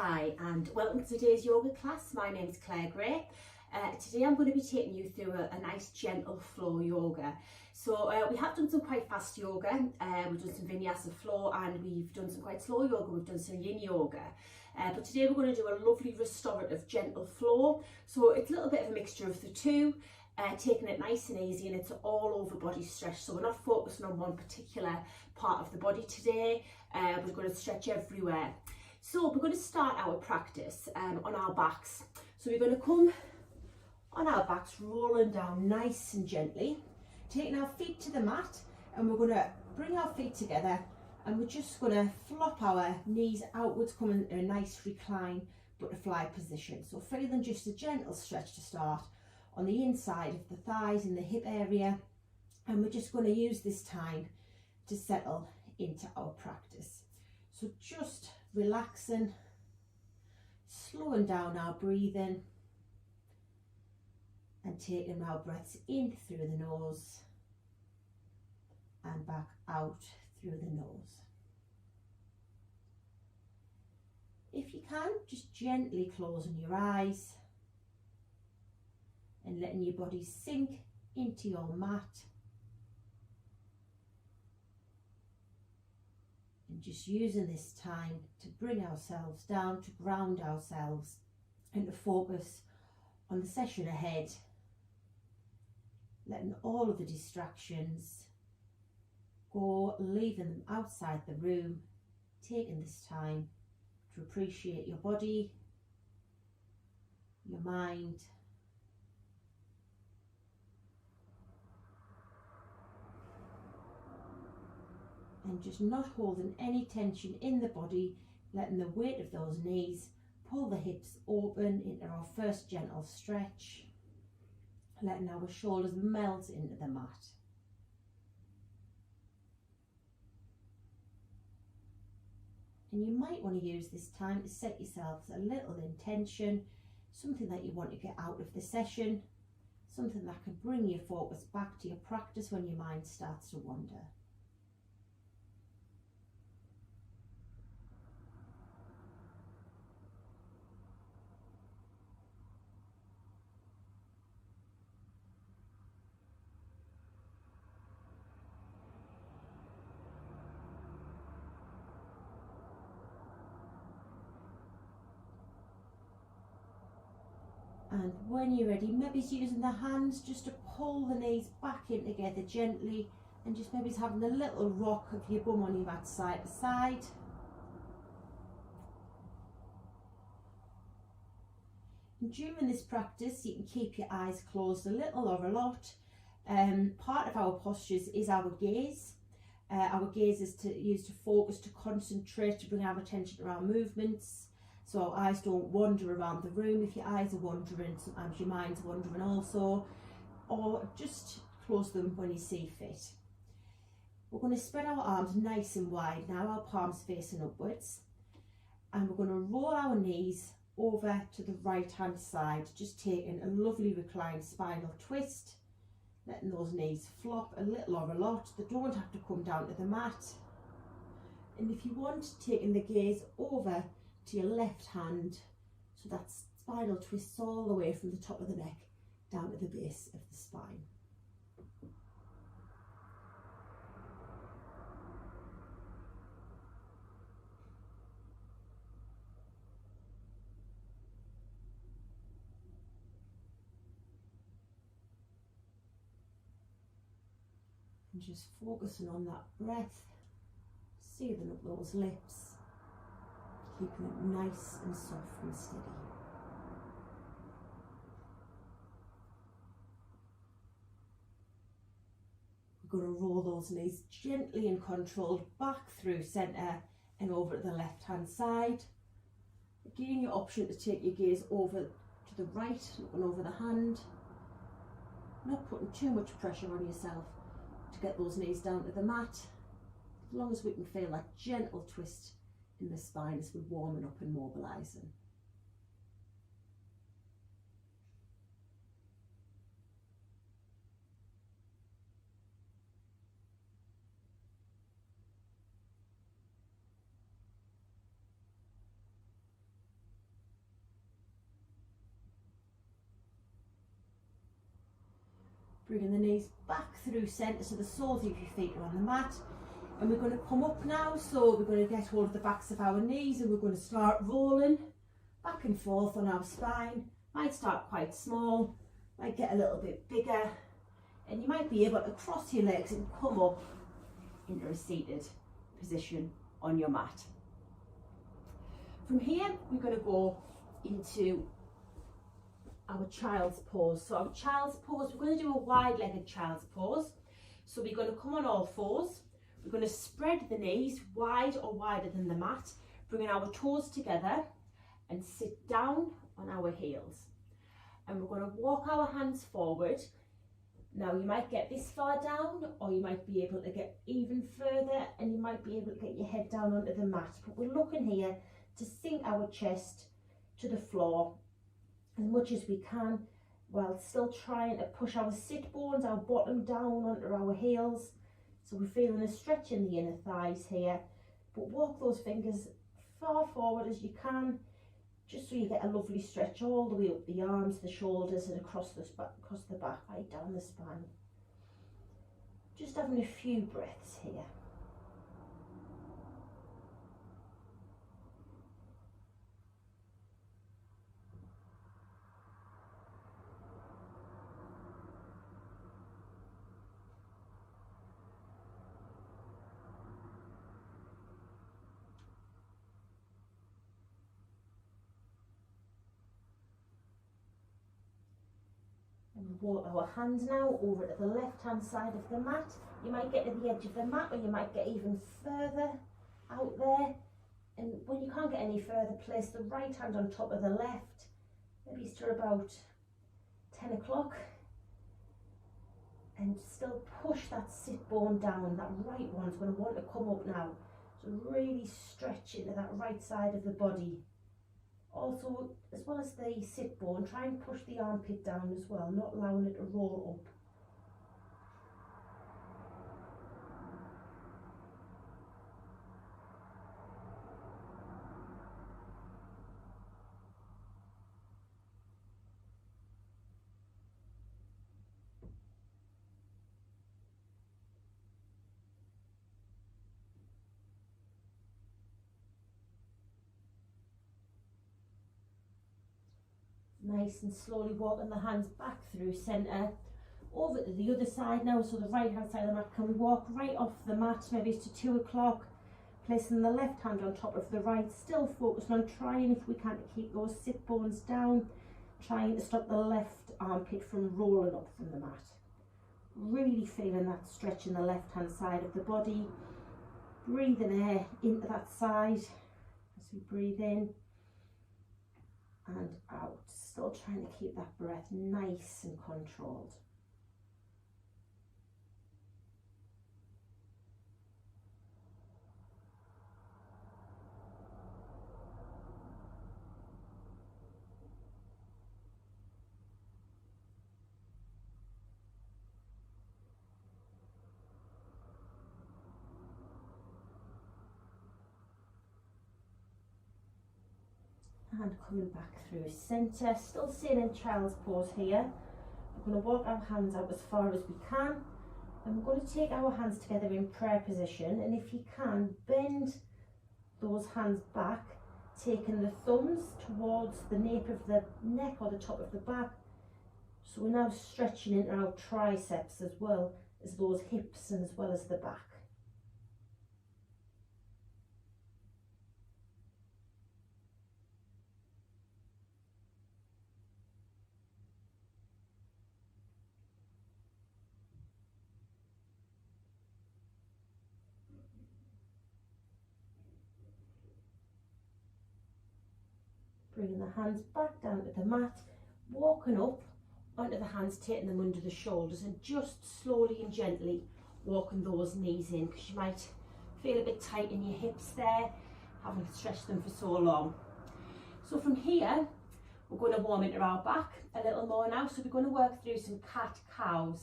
Hi and welcome to today's yoga class. My name is Claire Gray. Today I'm going to be taking you through a nice gentle flow yoga. So we have done some quite fast yoga, we've done some vinyasa flow, and we've done some quite slow yoga, we've done some yin yoga. But today we're going to do a lovely restorative gentle flow. So it's a little bit of a mixture of the two, taking it nice and easy, and it's all over body stretch. So we're not focusing on one particular part of the body today, we're going to stretch everywhere. So we're going to start our practice on our backs. So we're going to come on our backs, rolling down nice and gently, taking our feet to the mat, and we're going to bring our feet together, and we're just going to flop our knees outwards, coming in a nice recline butterfly position. So feeling just a gentle stretch to start on the inside of the thighs and the hip area, and we're just going to use this time to settle into our practice. So just relaxing, slowing down our breathing, and taking our breaths in through the nose and back out through the nose. If you can, just gently closing your eyes and letting your body sink into your mat. And just using this time to bring ourselves down, to ground ourselves, and to focus on the session ahead, letting all of the distractions go, leaving them outside the room, taking this time to appreciate your body, your mind, and just not holding any tension in the body, letting the weight of those knees pull the hips open into our first gentle stretch, letting our shoulders melt into the mat. And you might want to use this time to set yourselves a little intention, something that you want to get out of the session, something that can bring your focus back to your practice when your mind starts to wander. And when you're ready, maybe using the hands just to pull the knees back in together gently, and just maybe having a little rock of your bum on your mat side to side. And during this practice, you can keep your eyes closed a little or a lot. Part of our postures is our gaze. Our gaze is used to focus, to concentrate, to bring our attention to our movements. So our eyes don't wander around the room. If your eyes are wandering, sometimes your mind's wandering also, or just close them when you see fit. We're going to spread our arms nice and wide now, our palms facing upwards, and we're going to roll our knees over to the right hand side, just taking a lovely reclined spinal twist, letting those knees flop a little or a lot. They don't have to come down to the mat. And if you want, taking the gaze over to your left hand, so that spinal twists all the way from the top of the neck down to the base of the spine. And just focusing on that breath, sealing up those lips, keeping it nice and soft and steady. We're going to roll those knees gently and controlled back through centre and over to the left hand side. Again, your option to take your gaze over to the right, looking over the hand, not putting too much pressure on yourself to get those knees down to the mat, as long as we can feel that gentle twist in the spine as we're warming up and mobilising. Bringing the knees back through centre so the soles of your feet are on the mat. And we're going to come up now, so we're going to get hold of the backs of our knees and we're going to start rolling back and forth on our spine. Might start quite small, might get a little bit bigger, and you might be able to cross your legs and come up into a seated position on your mat. From here, we're going to go into our child's pose. So our child's pose, we're going to do a wide-legged child's pose. So we're going to come on all fours. We're going to spread the knees wide or wider than the mat, bringing our toes together and sit down on our heels. And we're going to walk our hands forward. Now you might get this far down, or you might be able to get even further, and you might be able to get your head down onto the mat. But we're looking here to sink our chest to the floor as much as we can, while still trying to push our sit bones, our bottom down onto our heels. So we're feeling a stretch in the inner thighs here, but walk those fingers far forward as you can, just so you get a lovely stretch all the way up the arms, the shoulders, and across the back, right down the spine. Just having a few breaths here. Walk our hands now over to the left hand side of the mat. You might get to the edge of the mat, or you might get even further out there. And when you can't get any further, place the right hand on top of the left, maybe it's to about 10 o'clock. And still push that sit bone down. That right one's going to want to come up now. So really stretch into that right side of the body. Also, as well as the sit bone, try and push the armpit down as well, not allowing it to roll up. Nice and slowly walking the hands back through centre, over to the other side now, so the right hand side of the mat. Can we walk right off the mat, maybe it's to 2 o'clock, placing the left hand on top of the right, still focusing on trying, if we can, to keep those sit bones down, trying to stop the left armpit from rolling up from the mat. Really feeling that stretch in the left hand side of the body, breathing air into that side as we breathe in and out, still trying to keep that breath nice and controlled. And coming back through centre, still staying in child's pose here. We're going to walk our hands out as far as we can, and we're going to take our hands together in prayer position, and if you can, bend those hands back, taking the thumbs towards the nape of the neck or the top of the back. So we're now stretching into our triceps as well as those hips and as well as the back. Bringing the hands back down to the mat, walking up onto the hands, taking them under the shoulders, and just slowly and gently walking those knees in, because you might feel a bit tight in your hips there, having stretched them for so long. So from here, we're going to warm into our back a little more now. So we're going to work through some cat-cows.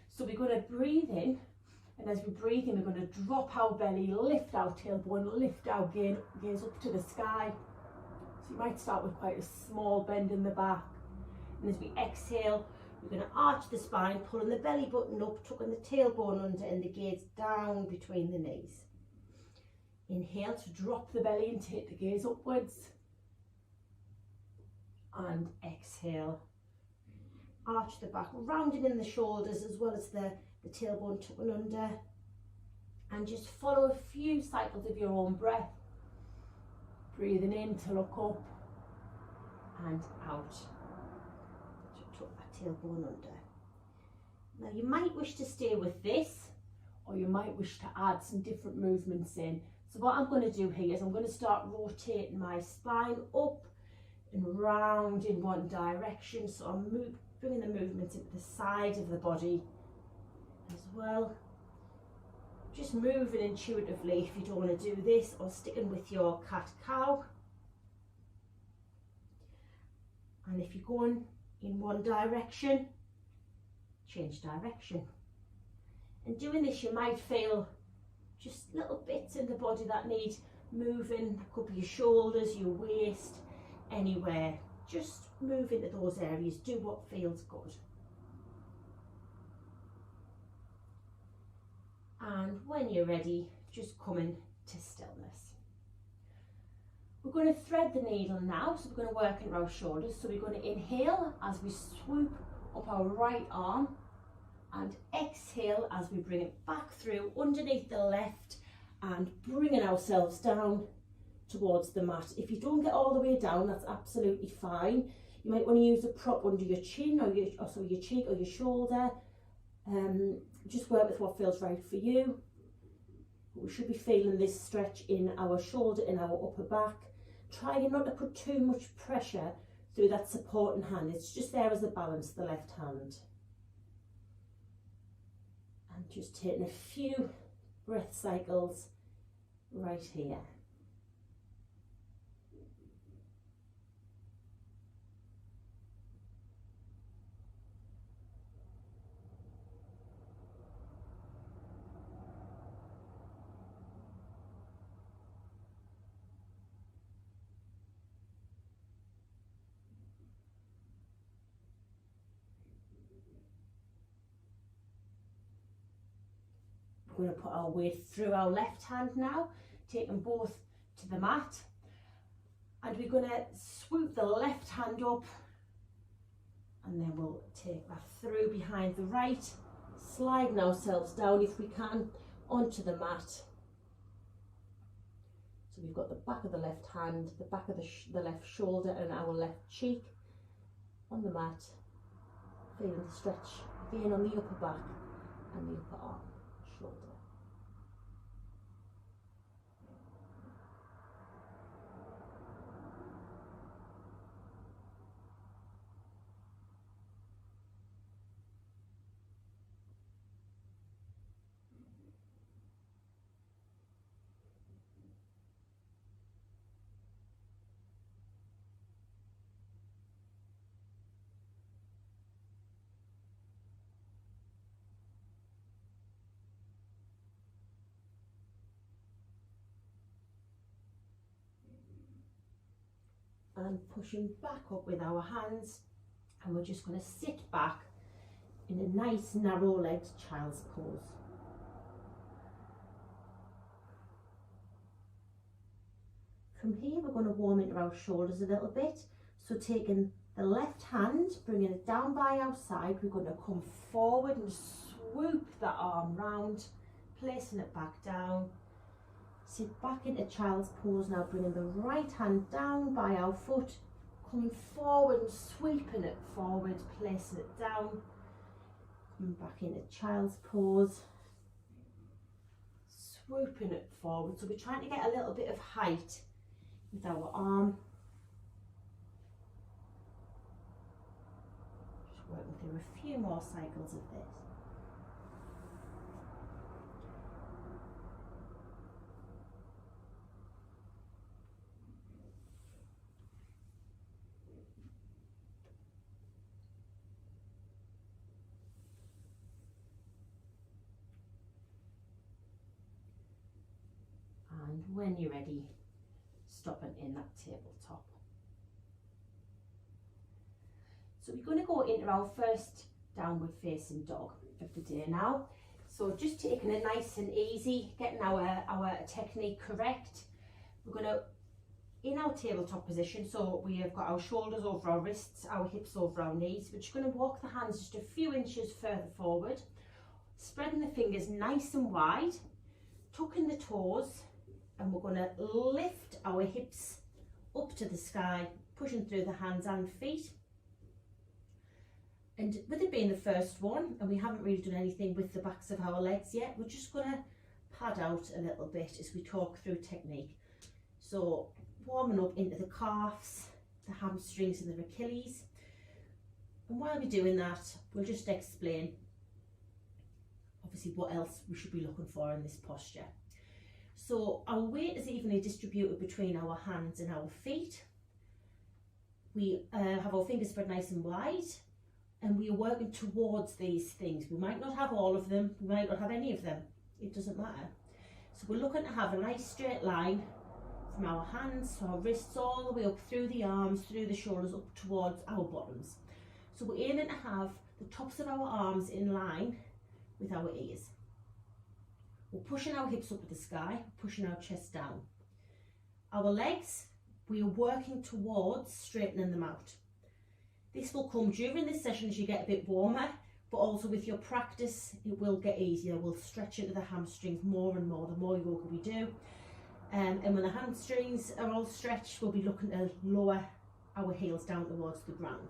So we're going to breathe in, and as we breathe in, we're going to drop our belly, lift our tailbone, lift our gaze up to the sky. So you might start with quite a small bend in the back, and as we exhale, You're going to arch the spine, pulling the belly button up, tucking the tailbone under and the gaze down between the knees. Inhale to drop the belly and take the gaze upwards. And exhale. Arch the back, rounding in the shoulders as well as the tailbone tucking under. And just follow a few cycles of your own breath. Breathing in to look up and out. Tuck that tailbone under. Now you might wish to stay with this, or you might wish to add some different movements in. So what I'm going to do here is I'm going to start rotating my spine up and round in one direction. So I'm bringing the movement into the side of the body as well. Just moving intuitively if you don't want to do this, or sticking with your cat-cow. And if you're going in one direction, change direction. And doing this, you might feel just little bits in the body that need moving. It could be your shoulders, your waist, anywhere. Just move into those areas. Do what feels good. And when you're ready, just come in to stillness. We're going to thread the needle now, so we're going to work in our shoulders. So we're going to inhale as we swoop up our right arm, and exhale as we bring it back through underneath the left and bringing ourselves down towards the mat. If you don't get all the way down, that's absolutely fine. You might want to use a prop under your chin or your cheek or your shoulder. Just work with what feels right for you. We should be feeling this stretch in our shoulder, in our upper back. Trying not to put too much pressure through that supporting hand. It's just there as a balance, the left hand. And just taking a few breath cycles right here. We're going to put our weight through our left hand now, taking both to the mat, and we're going to swoop the left hand up, and then we'll take that through behind the right, sliding ourselves down if we can onto the mat. So we've got the back of the left hand, the back of the left shoulder and our left cheek on the mat, feeling the stretch again on the upper back and the upper arm, shoulder. And pushing back up with our hands, and we're just going to sit back in a nice narrow-legged child's pose. From here we're going to warm into our shoulders a little bit, so taking the left hand, bringing it down by our side, we're going to come forward and swoop that arm round, placing it back down. Sit back into child's pose now, bringing the right hand down by our foot, coming forward and sweeping it forward, placing it down, coming back into child's pose, swooping it forward. So we're trying to get a little bit of height with our arm. Just working through a few more cycles of this. And when you're ready, stopping in that tabletop. So we're going to go into our first downward facing dog of the day now. So just taking it nice and easy, getting our technique correct. We're going to, in our tabletop position, so we have got our shoulders over our wrists, our hips over our knees. We're just going to walk the hands just a few inches further forward, spreading the fingers nice and wide, tucking the toes, and we're going to lift our hips up to the sky, pushing through the hands and feet. And with it being the first one, and we haven't really done anything with the backs of our legs yet, we're just going to pad out a little bit as we talk through technique. So warming up into the calves, the hamstrings and the Achilles. And while we're doing that, we'll just explain obviously what else we should be looking for in this posture. So our weight is evenly distributed between our hands and our feet. We have our fingers spread nice and wide, and we are working towards these things. We might not have all of them, we might not have any of them, it doesn't matter. So we're looking to have a nice straight line from our hands to our wrists, all the way up through the arms, through the shoulders, up towards our bottoms. So we're aiming to have the tops of our arms in line with our ears. We're pushing our hips up to the sky, pushing our chest down. Our legs, we are working towards straightening them out. This will come during this session as you get a bit warmer, but also with your practice, it will get easier. We'll stretch into the hamstrings more and more, the more yoga we do. And when the hamstrings are all stretched, we'll be looking to lower our heels down towards the ground.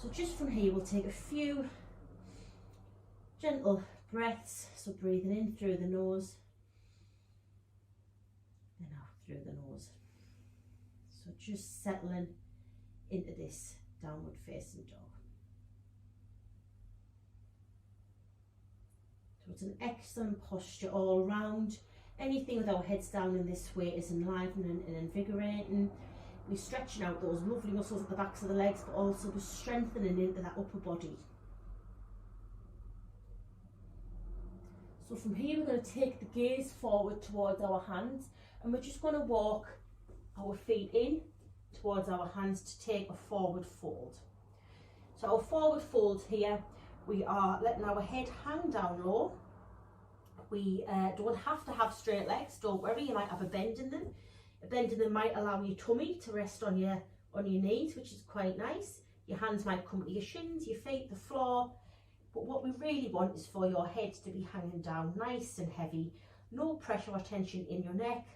So just from here, we'll take a few gentle breaths. So breathing in through the nose and out through the nose. So just settling into this downward facing dog. So it's an excellent posture all around. Anything with our heads down in this way is enlivening and invigorating. We're stretching out those lovely muscles at the backs of the legs, but also we're strengthening into that upper body. So from here we're going to take the gaze forward towards our hands, and we're just going to walk our feet in towards our hands to take a forward fold. So our forward fold here, we are letting our head hang down low. We don't have to have straight legs, don't worry, you might have a bend in them. A bend in them might allow your tummy to rest on your knees, which is quite nice. Your hands might come to your shins, your feet, the floor. But what we really want is for your head to be hanging down nice and heavy. No pressure or tension in your neck.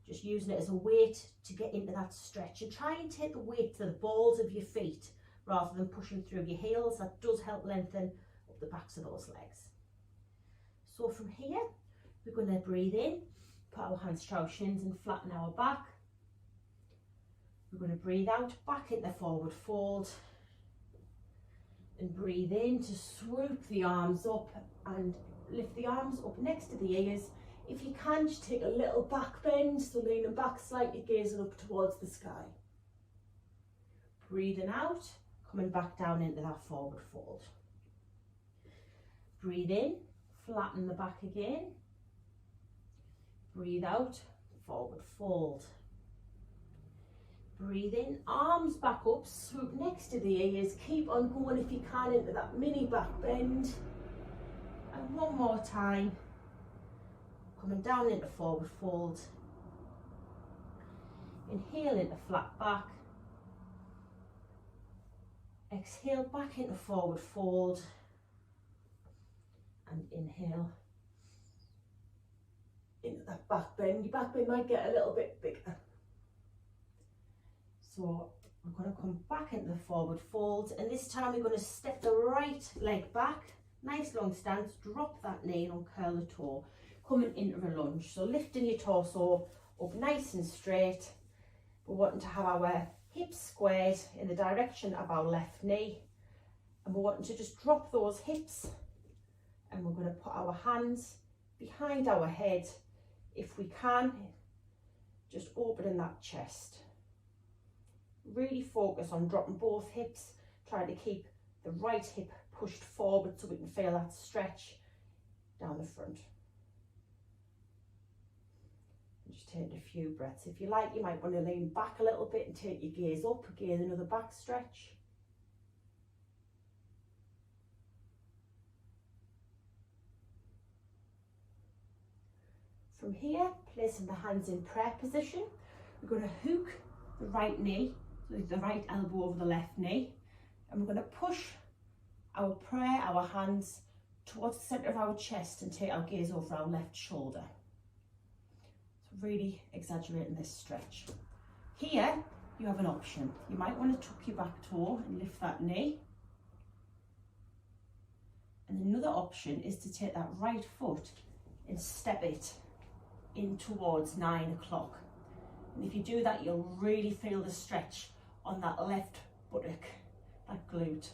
Just using it as a weight to get into that stretch. And try and take the weight to the balls of your feet rather than pushing through your heels. That does help lengthen up the backs of those legs. So from here, we're going to breathe in, put our hands to our shins and flatten our back. We're going to breathe out, back into forward fold. And breathe in to swoop the arms up and lift the arms up next to the ears. If you can, just take a little back bend, so leaning back slightly, gazing up towards the sky. Breathing out, coming back down into that forward fold. Breathe in, flatten the back again. Breathe out, forward fold. Breathe in, arms back up, swoop next to the ears. Keep on going if you can into that mini back bend. And one more time. Coming down into forward fold. Inhale into flat back. Exhale back into forward fold. And inhale into that back bend. Your back bend might get a little bit bigger. So we're going to come back into the forward fold, and this time we're going to step the right leg back, nice long stance, drop that knee and uncurl the toe, coming into a lunge. So lifting your torso up nice and straight. We're wanting to have our hips squared in the direction of our left knee, and we're wanting to just drop those hips, and we're going to put our hands behind our head if we can, just opening that chest. Really focus on dropping both hips, trying to keep the right hip pushed forward so we can feel that stretch down the front. Just take a few breaths. If you like, you might want to lean back a little bit and take your gaze up. Again, another back stretch. From here, placing the hands in prayer position, we're going to hook the right knee, so the right elbow over the left knee, and we're going to push our prayer, our hands towards the centre of our chest and take our gaze over our left shoulder. So really exaggerating this stretch. Here, you have an option. You might want to tuck your back toe and lift that knee. And another option is to take that right foot and step it in towards 9 o'clock. And if you do that, you'll really feel the stretch on that left buttock, that glute.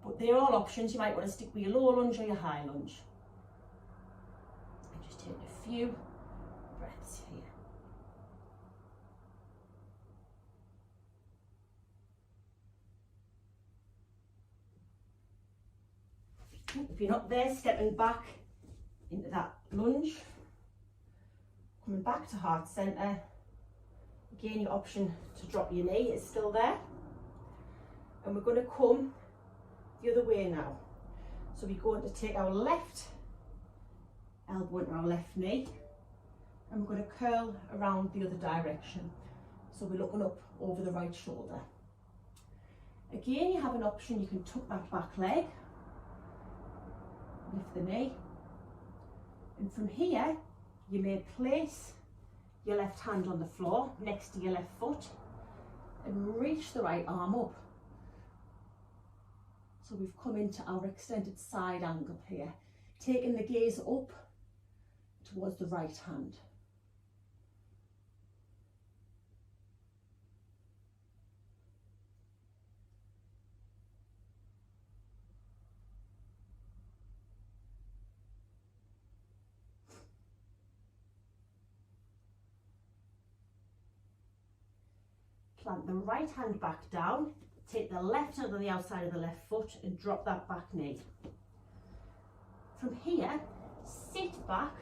But they're all options. You might want to stick with your low lunge or your high lunge. And just take a few breaths here. If you're not there, stepping back into that lunge, coming back to heart centre. Again, your option to drop your knee is still there. And we're going to come the other way now. So we're going to take our left elbow into our left knee, and we're going to curl around the other direction. So we're looking up over the right shoulder. Again, you have an option. You can tuck that back leg, lift the knee, and from here you may place your left hand on the floor next to your left foot and reach the right arm up. So we've come into our extended side angle here, taking the gaze up towards the right hand. Plant the right hand back down, take the left hand on the outside of the left foot and drop that back knee. From here, sit back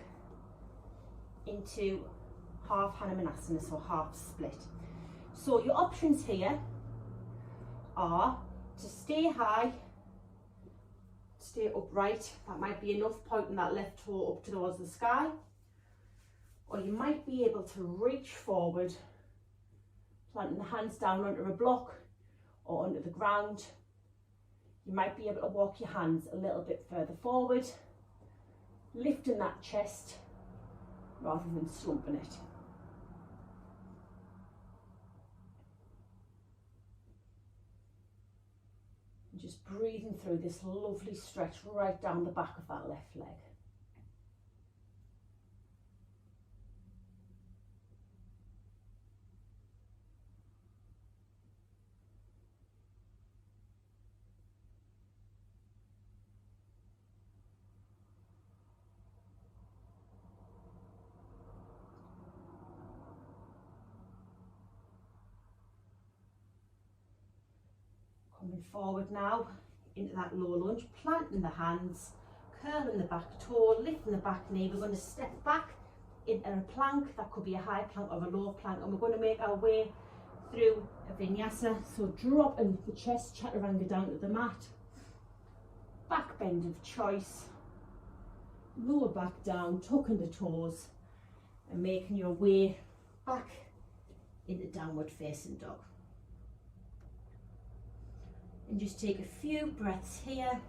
into half Hanumanasana, so half split. So your options here are to stay high, stay upright. That might be enough, pointing that left toe up towards the sky. Or you might be able to reach forward, planting the hands down onto a block or onto the ground. You might be able to walk your hands a little bit further forward, lifting that chest rather than slumping it. And just breathing through this lovely stretch right down the back of that left leg. Coming forward now into that low lunge, planting the hands, curling the back toe, lifting the back knee. We're going to step back into a plank. That could be a high plank or a low plank, and we're going to make our way through a vinyasa. So dropping the chest chaturanga down to the mat, back bend of choice, lower back down, tucking the toes and making your way back into downward facing dog. And just take a few breaths here,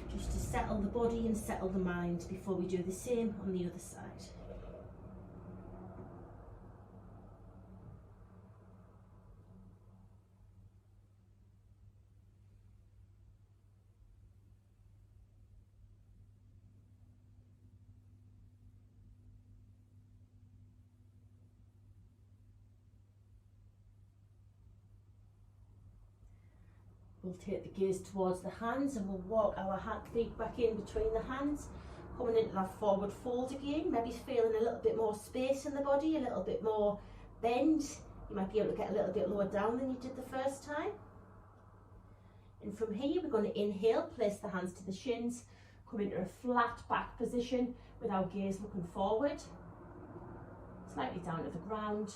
just to settle the body and settle the mind before we do the same on the other side. We'll take the gaze towards the hands and we'll walk our feet back in between the hands, coming into that forward fold again, maybe feeling a little bit more space in the body, a little bit more bend. You might be able to get a little bit lower down than you did the first time. And from here, we're going to inhale, place the hands to the shins, come into a flat back position with our gaze looking forward. slightly down to the ground.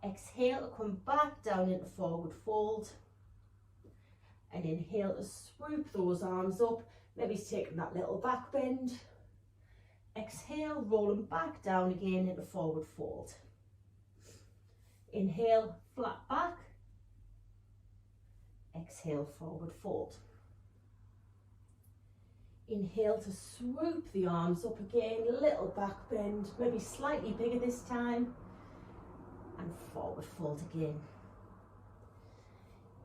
Exhale to come back down into forward fold. And inhale to swoop those arms up, maybe taking that little back bend. Exhale, rolling back down again into forward fold. Inhale, flat back. Exhale, forward fold. Inhale to swoop the arms up again, little back bend, maybe slightly bigger this time. And forward fold again.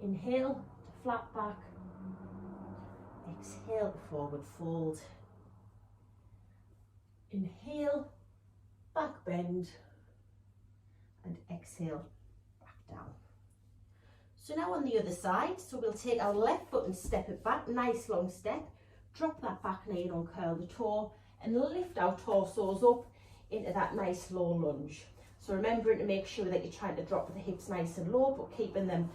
Inhale to flat back. Exhale, forward fold. Inhale, back bend. And exhale, back down. So now on the other side, so we'll take our left foot and step it back, nice long step. Drop that back knee and uncurl the toe. And lift our torsos up into that nice low lunge. So remembering to make sure that you're trying to drop the hips nice and low, but keeping them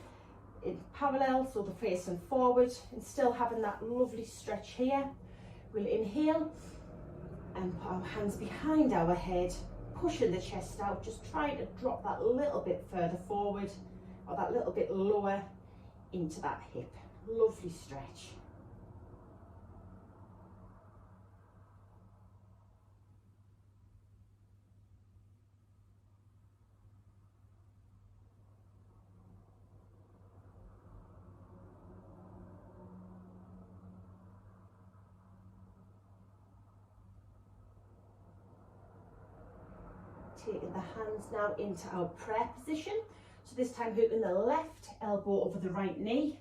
in parallel, so they're facing forward, and still having that lovely stretch here. We'll inhale and put our hands behind our head, pushing the chest out, just trying to drop that little bit further forward, or that little bit lower into that hip. Lovely stretch. Taking the hands now into our prayer position. So this time hooking the left elbow over the right knee,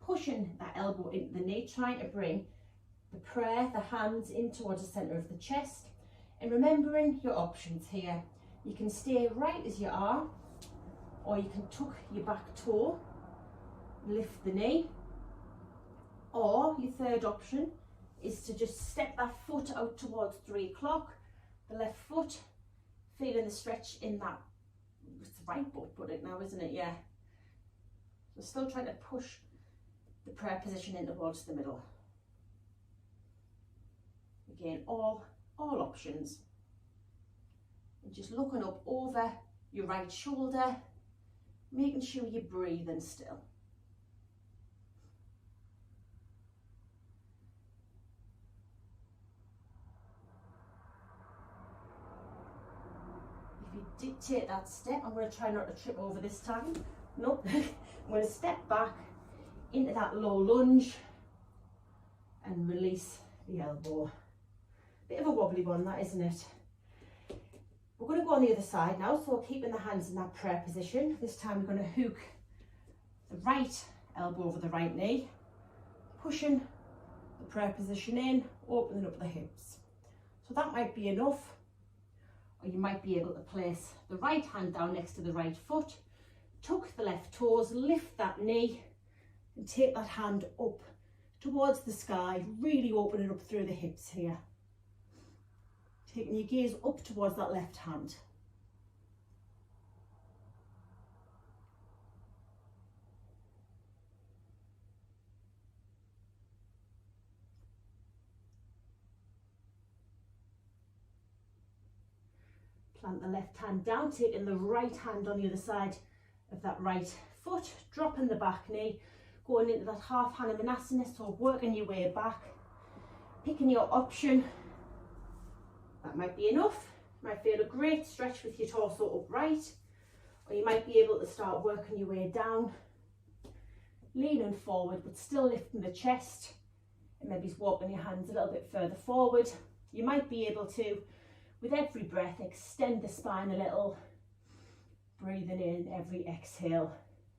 pushing that elbow into the knee, trying to bring the prayer, the hands in towards the centre of the chest. And remembering your options here. You can stay right as you are, or you can tuck your back toe, lift the knee, or your third option is to just step that foot out towards 3 o'clock, the left foot, feeling the stretch in that, it's the right butt buttock now, isn't it? Yeah. So still trying to push the prayer position in towards the middle. Again, all options. And just looking up over your right shoulder, making sure you're breathing still. Did take that step, I'm going to try not to trip over this time. Nope. I'm going to step back into that low lunge and release the elbow. Bit of a wobbly one, that, isn't it? We're going to go on the other side now, so keeping the hands in that prayer position. This time we're going to hook the right elbow over the right knee, pushing the prayer position in, opening up the hips. So that might be enough. Or you might be able to place the right hand down next to the right foot, tuck the left toes, lift that knee and take that hand up towards the sky, really open it up through the hips here. Taking your gaze up towards that left hand. Plant the left hand down, taking the right hand on the other side of that right foot, dropping the back knee, going into that half Hanumanasana, so working your way back, picking your option. That might be enough. You might feel a great stretch with your torso upright, or you might be able to start working your way down, leaning forward but still lifting the chest, and maybe walking your hands a little bit further forward. You might be able to, with every breath, extend the spine a little, breathing in every exhale.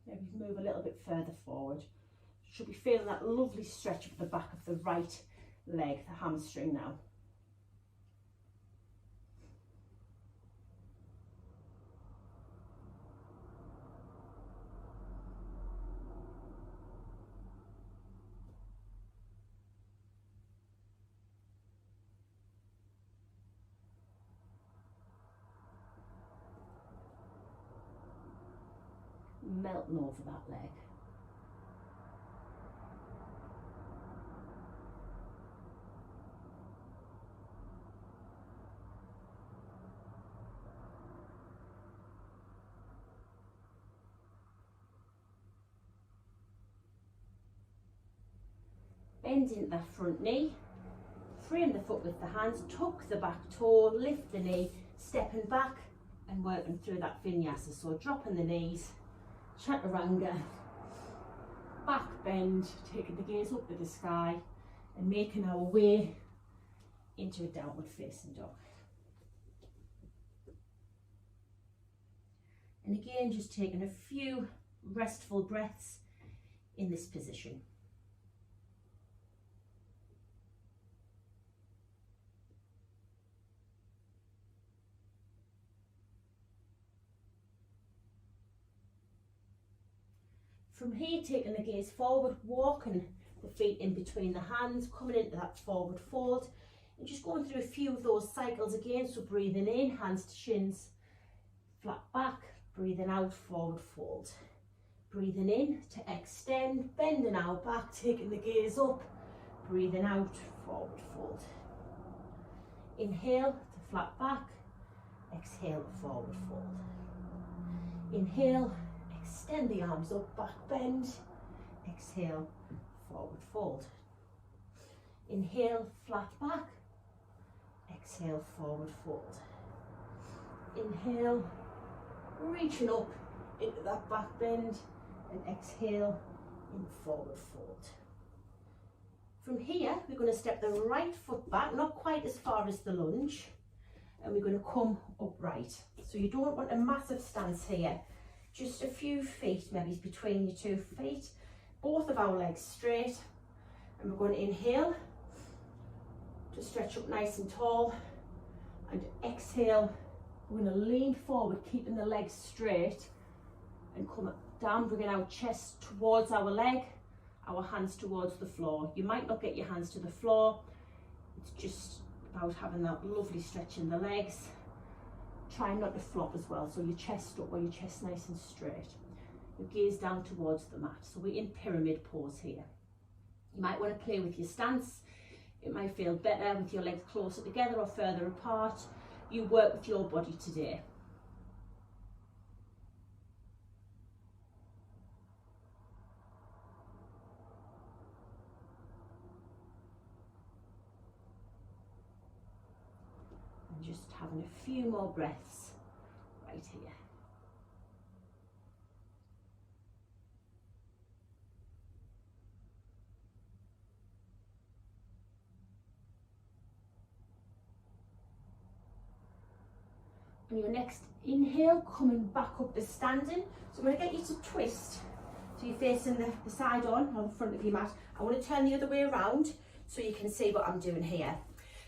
Maybe move a little bit further forward. You should be feeling that lovely stretch of the back of the right leg, the hamstring now. Melting over that leg. bend into that front knee, frame the foot with the hands, tuck the back toe, lift the knee, stepping back and working through that vinyasa. So dropping the knees, Chaturanga, back bend, taking the gaze up to the sky and making our way into a downward facing dog. And again, just taking a few restful breaths in this position. From here, taking the gaze forward, walking the feet in between the hands, coming into that forward fold, and just going through a few of those cycles again. So breathing in, hands to shins, flat back, breathing out, forward fold. Breathing in to extend, bending our back, taking the gaze up, breathing out, forward fold. Inhale to flat back, exhale to forward fold. Inhale, extend the arms up, back bend, exhale, forward fold. Inhale, flat back, exhale, forward fold. Inhale, reaching up into that back bend, and exhale in forward fold. From here, we're going to step the right foot back, not quite as far as the lunge, and we're going to come upright. So you don't want a massive stance here, just a few feet maybe between your 2 feet, both of our legs straight, and we're going to inhale to stretch up nice and tall, and exhale, we're going to lean forward, keeping the legs straight, and come down, bringing our chest towards our leg, our hands towards the floor. You might not get your hands to the floor, it's just about having that lovely stretch in the legs. Try not to flop as well, so your chest up or your chest nice and straight. Your gaze down towards the mat. So we're in pyramid pose here. You might want to play with your stance. It might feel better with your legs closer together or further apart. You work with your body today. And just having a few more breaths right here. On your next inhale, coming back up to standing. So I'm going to get you to twist. So you're facing the side on the front of your mat. I want to turn the other way around so you can see what I'm doing here.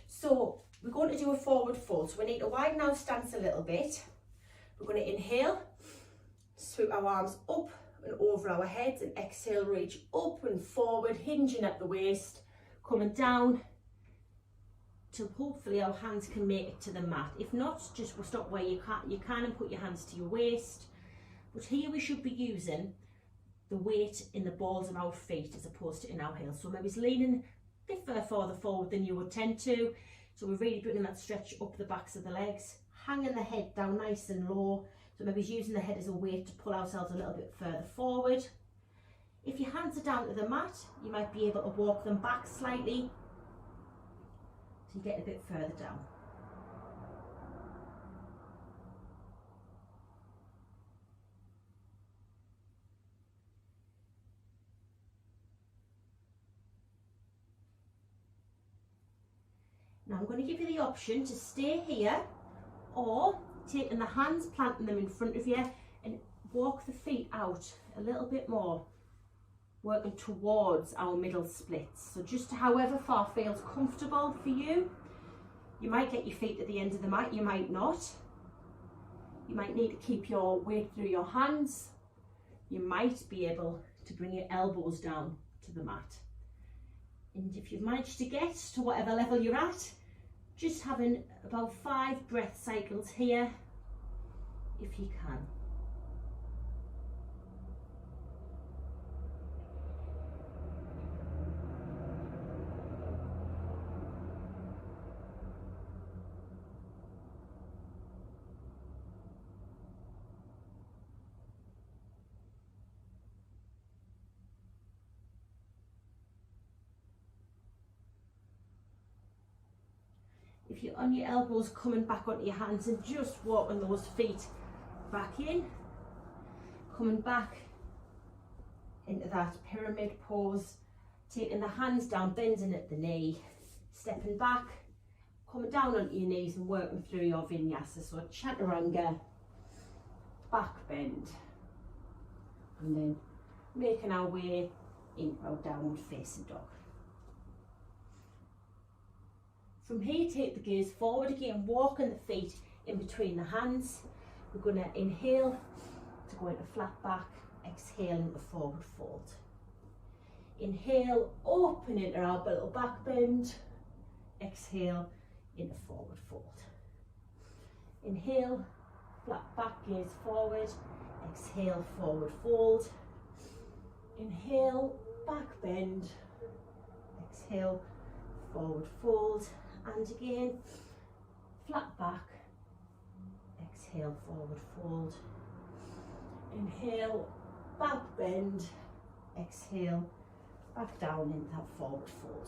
So we're going to do a forward fold. So we need to widen our stance a little bit. We're going to inhale, swoop our arms up and over our heads, and exhale, reach up and forward, hinging at the waist, coming down, till hopefully our hands can make it to the mat. If not, just we'll stop where you can and put your hands to your waist. But here we should be using the weight in the balls of our feet as opposed to in our heels. So maybe it's leaning a bit further forward than you would tend to. So we're really bringing that stretch up the backs of the legs, hanging the head down nice and low. So maybe using the head as a weight to pull ourselves a little bit further forward. If your hands are down to the mat, you might be able to walk them back slightly, so you get a bit further down. Now I'm going to give you the option to stay here, or taking the hands, planting them in front of you, and walk the feet out a little bit more, working towards our middle splits. So just however far feels comfortable for you. You might get your feet at the end of the mat, you might not. You might need to keep your weight through your hands. You might be able to bring your elbows down to the mat. And if you've managed to get to whatever level you're at, just having about 5 breath cycles here, if you can. If you're on your elbows, coming back onto your hands and just walking those feet back in, coming back into that pyramid pose, taking the hands down, bending at the knee, stepping back, coming down onto your knees and working through your vinyasa. So Chaturanga, back bend, and then making our way into our downward facing dog. From here, take the gaze forward again, walking the feet in between the hands. We're going to inhale to go into flat back, exhale into forward fold. Inhale, open into our little back bend, exhale into forward fold. Inhale, flat back, gaze forward, exhale, forward fold. Inhale, back bend, exhale, forward fold. And again, flat back, exhale, forward fold. Inhale, back bend, exhale, back down into that forward fold.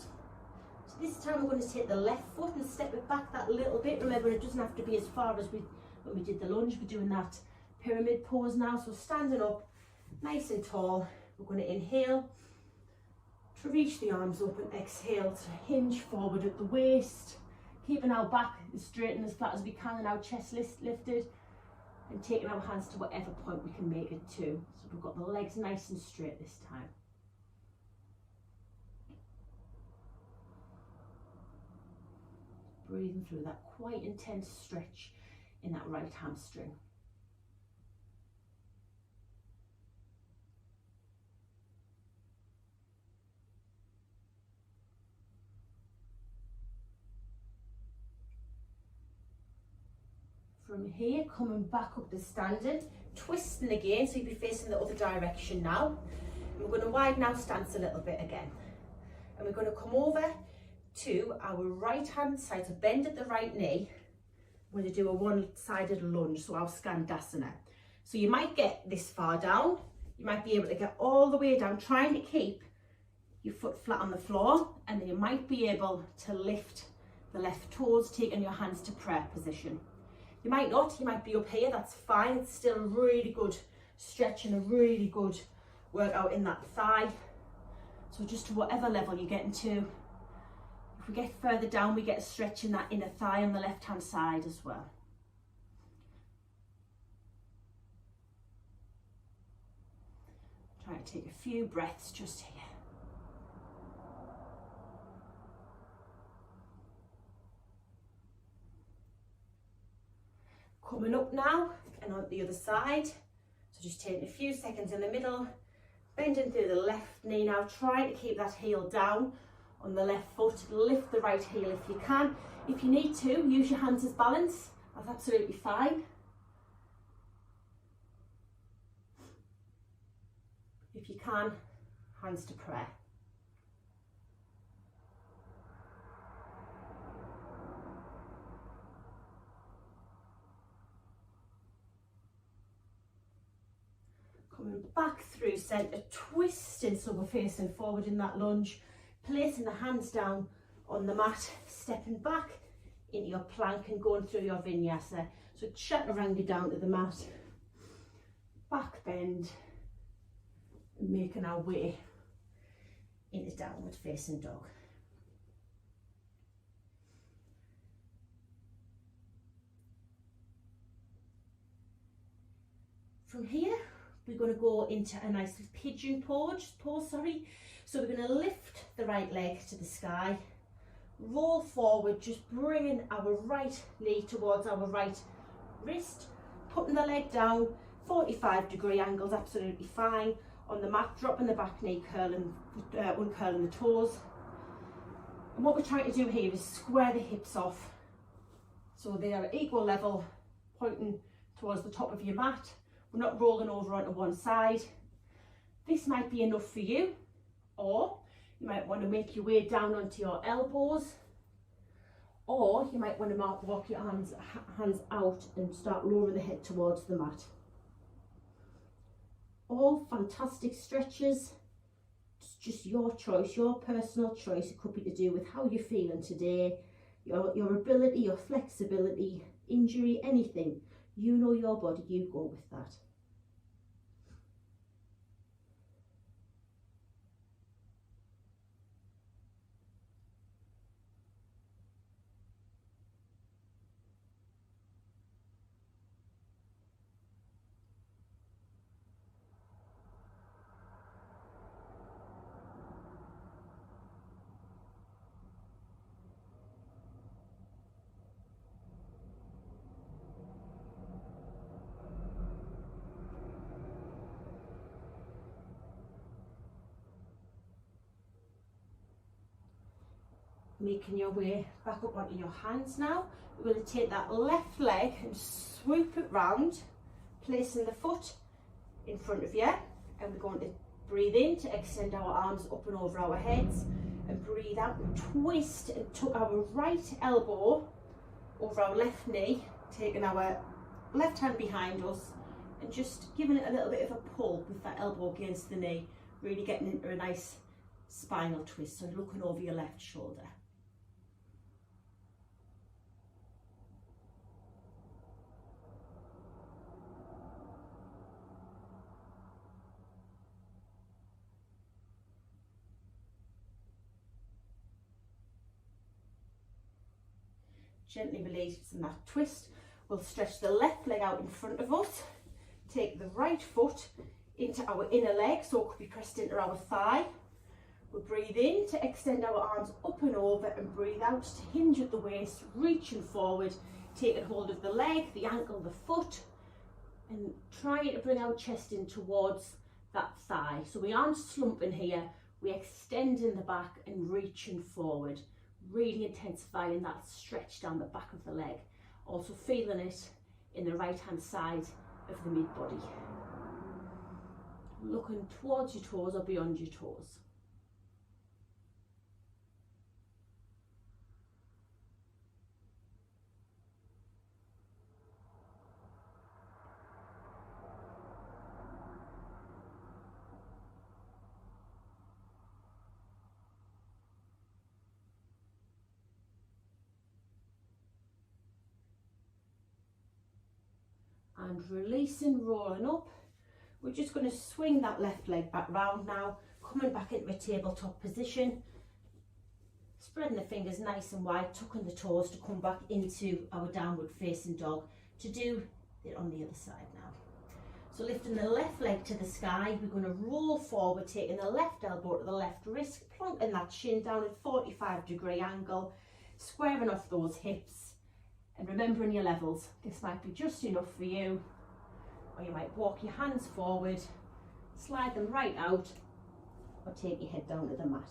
So this time we're going to take the left foot and step it back that little bit. Remember, it doesn't have to be as far as when we did the lunge. We're doing that pyramid pose now. So standing up, nice and tall, we're going to inhale to reach the arms up and exhale to hinge forward at the waist, keeping our back as straight and as flat as we can and our chest lifted, and taking our hands to whatever point we can make it to. So we've got the legs nice and straight this time. Breathing through that quite intense stretch in that right hamstring. From here, coming back up to standing, twisting again, so you'll be facing the other direction now. And we're going to widen our stance a little bit again. And we're going to come over to our right hand side, so bend at the right knee. We're going to do a one-sided lunge, so our Skandasana. So you might get this far down, you might be able to get all the way down, trying to keep your foot flat on the floor, and then you might be able to lift the left toes, taking your hands to prayer position. You might not, you might be up here, that's fine. It's still a really good stretch and a really good workout in that thigh. So just to whatever level you're getting to. If we get further down, we get a stretch in that inner thigh on the left hand side as well. Try to take a few breaths just here. Coming up now and on the other side, so just taking a few seconds in the middle, bending through the left knee now, trying to keep that heel down on the left foot, lift the right heel if you can. If you need to, use your hands as balance, that's absolutely fine. If you can, hands to prayer. Coming back through centre, twisting so we're facing forward in that lunge, placing the hands down on the mat, stepping back into your plank and going through your vinyasa. So Chaturanga down to the mat, back bend, and making our way into downward facing dog. From here, we're going to go into a nice pigeon pose. So we're going to lift the right leg to the sky, roll forward, just bringing our right knee towards our right wrist, putting the leg down, 45-degree angles, absolutely fine. On the mat, dropping the back knee, uncurling the toes. And what we're trying to do here is square the hips off, so they are at equal level, pointing towards the top of your mat. We're not rolling over onto one side. This might be enough for you, or you might want to make your way down onto your elbows, or you might want to walk your hands out and start lowering the head towards the mat. All fantastic stretches. It's just your choice, your personal choice. It could be to do with how you're feeling today. your ability, your flexibility, injury, anything. You know your body, you go with that. Making your way back up onto your hands now. We're going to take that left leg and swoop it round, placing the foot in front of you, and we're going to breathe in to extend our arms up and over our heads, and breathe out and twist and tuck our right elbow over our left knee, taking our left hand behind us and just giving it a little bit of a pull with that elbow against the knee, really getting into a nice spinal twist, so looking over your left shoulder. Gently releasing that twist, we'll stretch the left leg out in front of us, take the right foot into our inner leg, so it could be pressed into our thigh. We'll breathe in to extend our arms up and over, and breathe out to hinge at the waist, reaching forward, taking hold of the leg, the ankle, the foot, and trying to bring our chest in towards that thigh. So we aren't slumping here, we extend in the back and reaching forward. Really intensifying that stretch down the back of the leg. Also feeling it in the right hand side of the mid body. Looking towards your toes or beyond your toes. And releasing, rolling up. We're just going to swing that left leg back round now, coming back into a tabletop position, spreading the fingers nice and wide, tucking the toes to come back into our downward facing dog. To do it on the other side now. So lifting the left leg to the sky, we're going to roll forward, taking the left elbow to the left wrist, plonking that shin down at 45-degree angle, squaring off those hips. And remembering your levels, this might be just enough for you, or you might walk your hands forward, slide them right out, or take your head down to the mat.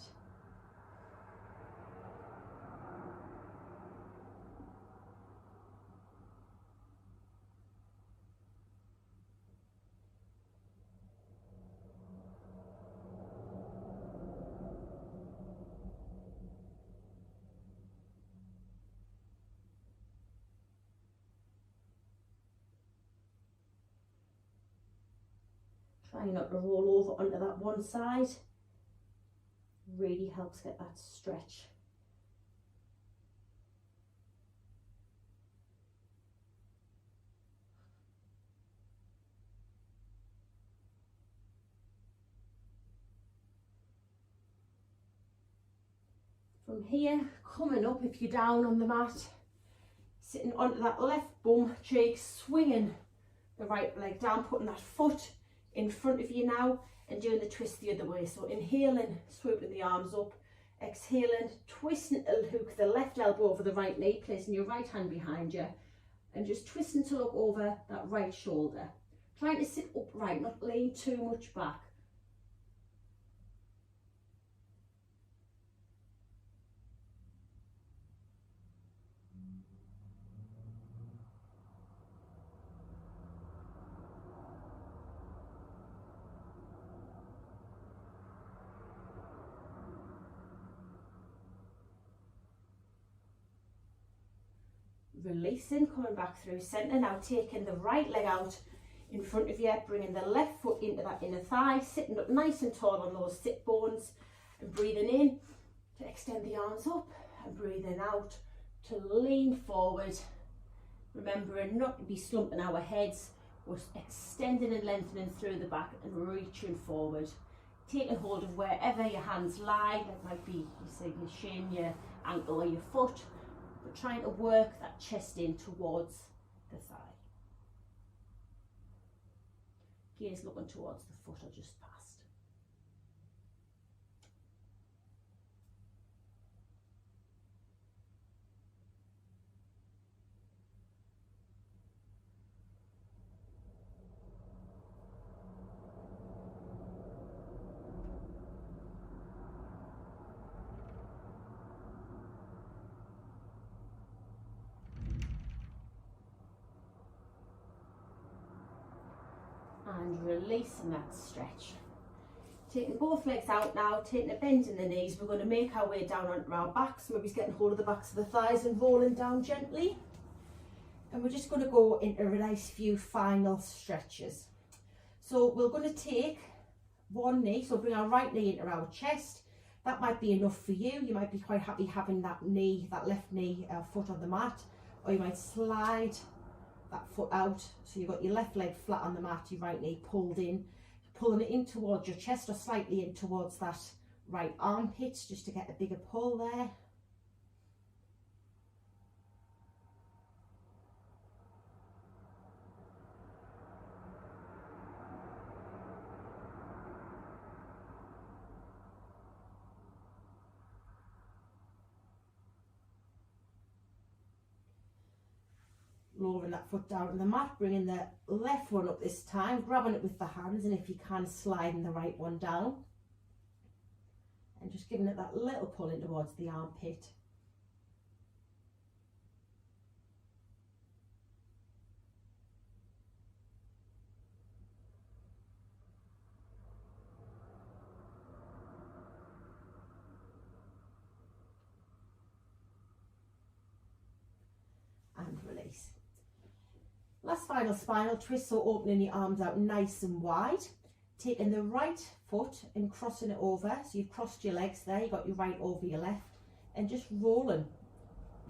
Trying not to roll over onto that one side. Really helps get that stretch. From here, coming up, if you're down on the mat, sitting onto that left bum cheek, swinging the right leg down, putting that foot in front of you now, and doing the twist the other way. So inhaling, swooping the arms up, exhaling, twisting to hook the left elbow over the right knee, placing your right hand behind you, and just twisting to look over that right shoulder. Trying to sit upright, not lean too much back. Releasing, coming back through centre, now taking the right leg out in front of you, bringing the left foot into that inner thigh, sitting up nice and tall on those sit bones, and breathing in to extend the arms up, and breathing out to lean forward, remembering not to be slumping our heads. We're extending and lengthening through the back and reaching forward, taking hold of wherever your hands lie. That might be your shin, your ankle or your foot, but trying to work that chest in towards the thigh. Gaze looking towards the foot or just past. And releasing that stretch. Taking both legs out now, taking a bend in the knees. We're going to make our way down onto our backs. Maybe getting hold of the backs of the thighs and rolling down gently. And we're just going to go into a nice few final stretches. So we're going to take one knee, so bring our right knee into our chest. That might be enough for you. You might be quite happy having that knee, that left knee, foot on the mat, or you might slide that foot out, so you've got your left leg flat on the mat, your right knee pulled in, pulling it in towards your chest or slightly in towards that right armpit, just to get a bigger pull there. Lowering that foot down on the mat, bringing the left one up this time, grabbing it with the hands, and if you can, sliding the right one down. And just giving it that little pull in towards the armpit. And release. Last final spinal twist, so opening your arms out nice and wide, taking the right foot and crossing it over, so you've crossed your legs there, you've got your right over your left, and just rolling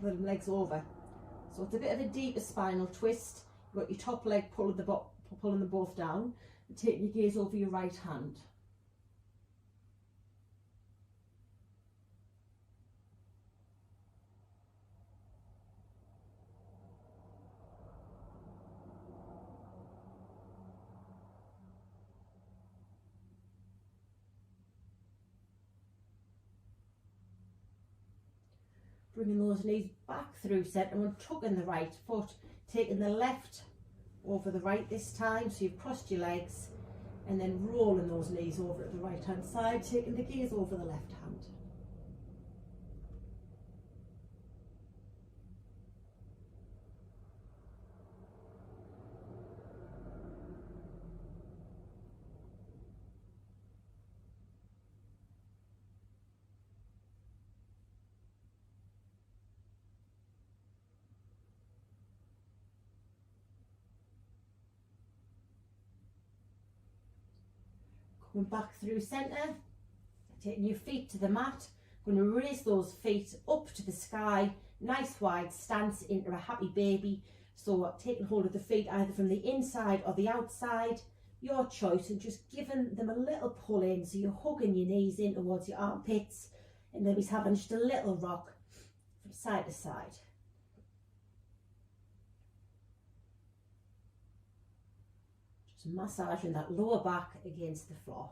the legs over. So it's a bit of a deeper spinal twist. You've got your top leg pulling them both down, and taking your gaze over your right hand. Bringing those knees back through centre and tucking the right foot, taking the left over the right this time, so you've crossed your legs, and then rolling those knees over at the right hand side, taking the gaze over the left hand. Coming back through centre, taking your feet to the mat, going to raise those feet up to the sky, nice wide stance into a happy baby. So taking hold of the feet either from the inside or the outside, your choice, and just giving them a little pull in, so you're hugging your knees in towards your armpits, and then he's having just a little rock from side to side. Massaging that lower back against the floor.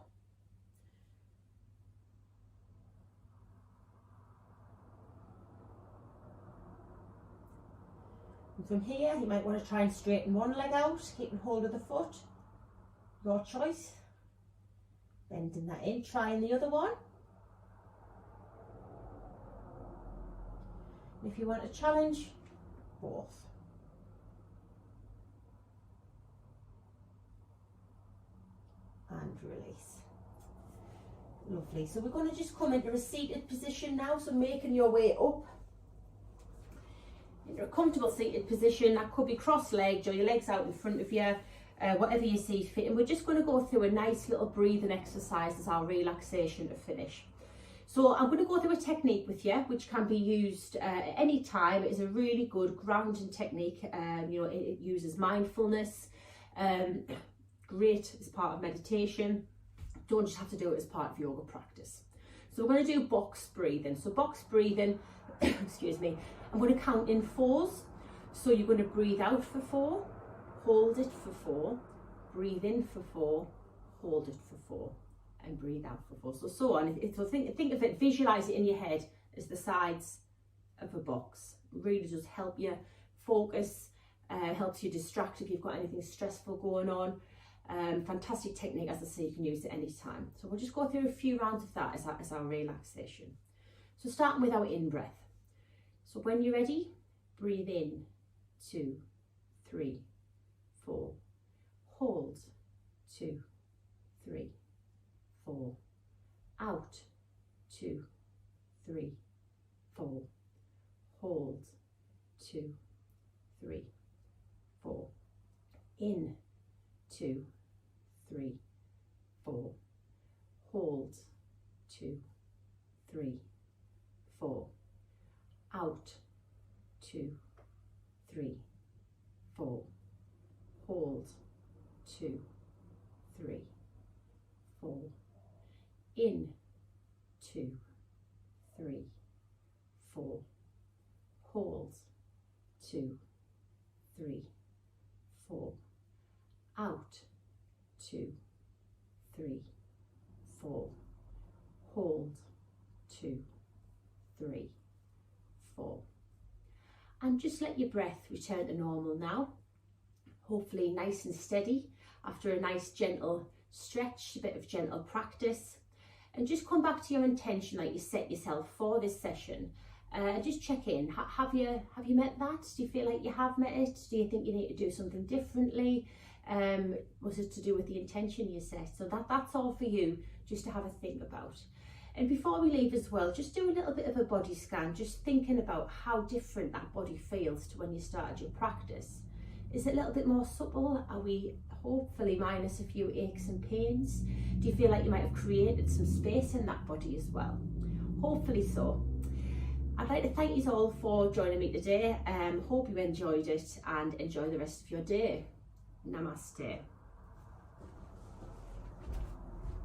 And from here, you might want to try and straighten one leg out, keeping hold of the foot. Your choice. Bending that in, trying the other one. And if you want to challenge, both. And release. Lovely. So we're going to just come into a seated position now, so making your way up into a comfortable seated position. That could be cross-legged or your legs out in front of you, whatever you see fit. And we're just going to go through a nice little breathing exercise as our relaxation to finish. So I'm going to go through a technique with you, which can be used at any time. It is a really good grounding technique. You know, it uses mindfulness. Great as part of meditation. Don't just have to do it as part of yoga practice. So we're going to do box breathing. So box breathing, excuse me, I'm going to count in 4s. So you're going to breathe out for 4, hold it for 4, breathe in for 4, hold it for 4, and breathe out for 4. So on. So think of it, visualize it in your head as the sides of a box. It really does help you focus, helps you distract if you've got anything stressful going on. Fantastic technique, as I say, you can use it any time. So we'll just go through a few rounds of that as our relaxation. So starting with our in-breath. So when you're ready, breathe in, 2, 3, 4. Hold, 2, 3, 4. Out, 2, 3, 4. Hold, 2, 3, 4. In, 2, 3, 4. Hold, 2, 3, 4. Out, 2, 3, 4. Hold, 2, 3, 4. In, 2, 3, 4. Hold, 2, 3, 4. Out, 2, 3, 4. Hold, 2, 3, 4. And just let your breath return to normal now. Hopefully nice and steady after a nice gentle stretch, a bit of gentle practice. And just come back to your intention like you set yourself for this session. Just check in. Have you met that? Do you feel like you have met it? Do you think you need to do something differently? Was it to do with the intention you set? So that's all for you just to have a think about. And before we leave as well, just do a little bit of a body scan, just thinking about how different that body feels to when you started your practice. Is it a little bit more supple? Are we hopefully minus a few aches and pains? Do you feel like you might have created some space in that body as well? Hopefully so. I'd like to thank you all for joining me today. Hope you enjoyed it and enjoy the rest of your day. Namaste.